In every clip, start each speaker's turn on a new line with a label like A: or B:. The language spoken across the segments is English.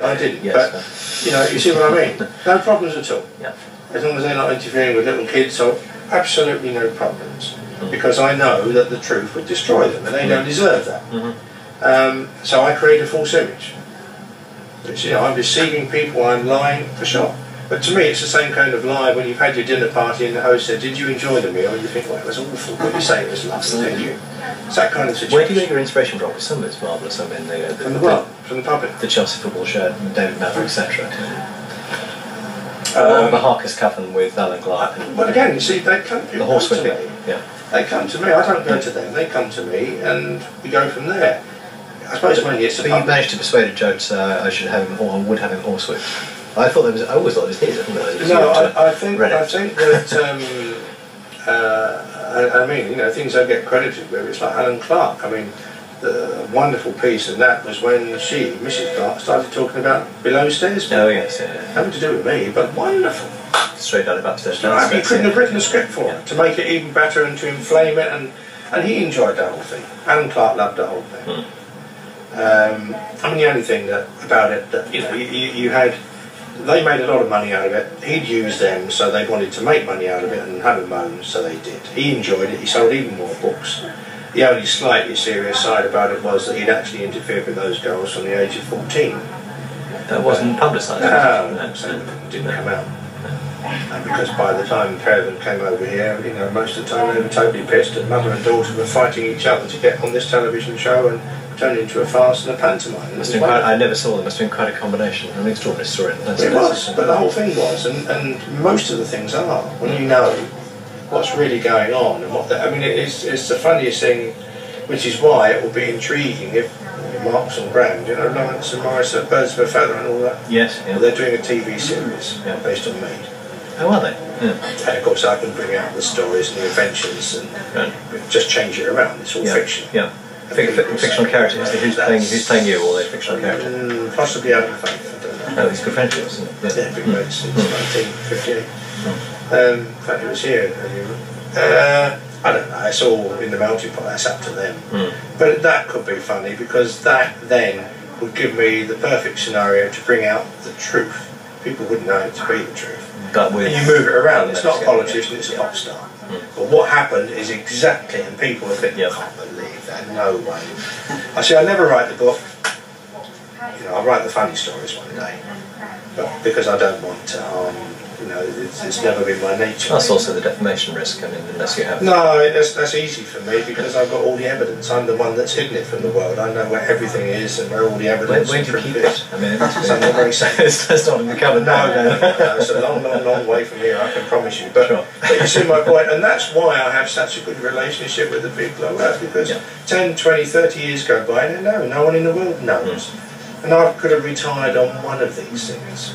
A: I didn't,
B: yes,
A: but you know, you see what I mean? No problems at all.
B: Yeah.
A: As long as they're not interfering with little kids, so absolutely no problems. Because I know that the truth would destroy them, and they don't deserve that. So I create a false image. Which, you know, I'm deceiving people, I'm lying for sure. But to me, it's the same kind of lie when you've had your dinner party and the host said, "Did you enjoy the meal?" And you think, "Well, it was awful." But you say it was lovely, didn't you? It's that kind of situation.
B: Where do you get your inspiration from? Because some of it's marvellous. I mean,
A: from the bar, from the puppet,
B: the Chelsea football shirt, David Mather, etc. The Harker's Coven with Alan Clarke.
A: Well, again, you see, they come to me.
B: Yeah.
A: They come to me. I don't go to them. They come to me, and we go from there. I suppose when it's. But
B: you managed to persuade Joe I should have him, or would have him horsewhipped. I always thought it was his. I didn't realise it was
A: no, I think that. I mean, you know, things don't get credited with. It's like Alan Clarke. I mean, the wonderful piece in that was when Mrs. Clarke, started talking about below stairs.
B: Oh yes, yeah.
A: Nothing to do with me, but wonderful.
B: Straight out of upstairs.
A: He couldn't have written a script for it to make it even better and to inflame it, and he enjoyed the whole thing. Alan Clarke loved the whole thing. I mean, the only thing about it that you know, you had. They made a lot of money out of it. He'd used them, so they wanted to make money out of it and have a moan, so they did. He enjoyed it. He sold even more books. The only slightly serious side about it was that he'd actually interfered with those girls from the age of 14.
B: That wasn't publicised?
A: No, so it didn't come out. And because by the time the pair of them came over here, you know, most of the time they were totally pissed, and mother and daughter were fighting each other to get on this television show and turned into a farce and a pantomime.
B: I never saw them. It must have been quite a combination. An extraordinary story.
A: It was, but the whole thing was, and most of the things are, when you know what's really going on and what I mean, it's the funniest thing, which is why it will be intriguing if Marks and Brand, you know, Lawrence and Morris at Birds of a Feather and all that.
B: Yes, yeah.
A: Well, they're doing a TV series based on Maid.
B: Oh, are they? Yeah.
A: And of course I can bring out the stories and the adventures and just change it around. It's all fiction.
B: Yeah. Fictional characters. Who's playing you, or they're fictional characters?
A: Possibly Adam Faith, I don't know.
B: Oh, he's good friends with us, isn't he?
A: Yeah, big mates since 1958. In fact, he was here. I don't know, it's all in the melting pot, that's up to them. But that could be funny, because that then would give me the perfect scenario to bring out the truth. People wouldn't know it to be the truth.
B: But
A: and you move it around, it's not a politician, it's a pop star. But what happened is exactly, and people would think, I can't believe that, no way. I say, I never write the book, you know, I'll write the funny stories one day, but because I don't want to harm, you know, it's never been my nature.
B: That's also the defamation risk, I mean, unless you have...
A: No, that's easy for me, because I've got all the evidence. I'm the one that's hidden it from the world. I know where everything is and where all the evidence is.
B: Where do you keep it? I mean,
A: somewhere very safe.
B: It's not in the cupboard.
A: No, it's a long way from here, I can promise you. But you see my point, and that's why I have such a good relationship with the people I work, because 10, 20, 30 years go by and no one in the world knows. And I could have retired on one of these things.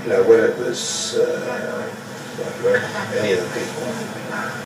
A: You know, whether it was any of the people.